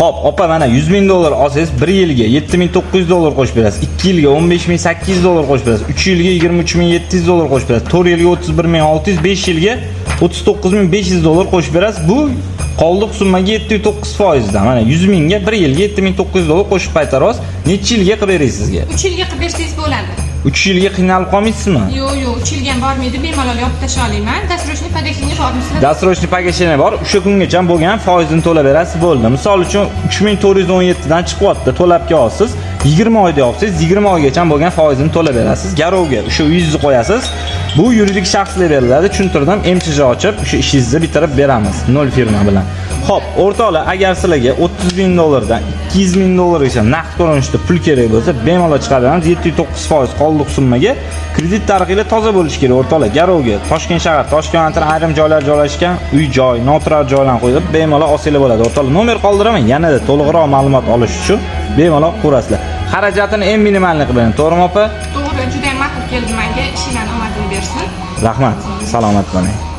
Xo'p, opa mana 100 ming dollar olsangiz 1 yilga 7900 dollar qo'shib berasiz, 2 yilga 15800 dollar qo'shib berasiz, 3 yilga 23700 dollar qo'shib berasiz, 4 yilga 31600, 5 yilga 39500 dollar qo'shib berasiz. Bu qoldiq summaga 7-9% dan. Mana 100 mingga 1 yilga 7900 dollar qo'shib qaytarasiz. Necha yilga qilib berasiz sizga? 3 yilga qilib bersangiz bo'ladi. 3 yilga qiynalib qolmaysizmi? Yo'q, 3 yilga bormaydi, bemalol yopib tasha olaman. Dasturchilik pagashiniga bormisizlar? Dasturchilik pagashini bor. O'sha kungacha bo'lgan foizini to'lab berasiz bo'ldi. Misol uchun 3417 dan chiqyapti, to'labga olsiz. 20 oyda olsangiz 20 oygacha bo'lgan foizini to'lab berasiz. Garovga o'sha uyingizni qo'yasiz. Bu yuridik shaxslar beriladi. Tushuntirdim. MCJ ochib, o'sha ishingizni bitirib beramiz. 0 firma bilan. Xo'p, o'rtoqlar, agar sizlarga 30 ming dollardan 200 ming dollargacha naqd ko'rinishda pul kerak bo'lsa, bemalol chiqaramiz. 7-9% qoldiq summaga kredit tarixiga toza bo'lish kerak, o'rtoqlar. Garovga, Toshkent shahar, Toshkentning ayrim joylari joylashgan uy-joy, noturar joylarni qo'yib, bemalol olsanglar bo'ladi, o'rtoqlar. Nomer qoldiraman, yanada to'liqroq ma'lumot olish uchun bemalol ko'rasizlar. Xarajatini eng minimalni qilib bering, to'g'rimi opa? To'g'ri, juda ham ma'qul keldi menga. Ishinglarni omadli bersin. Rahmat, salomat bo'ling.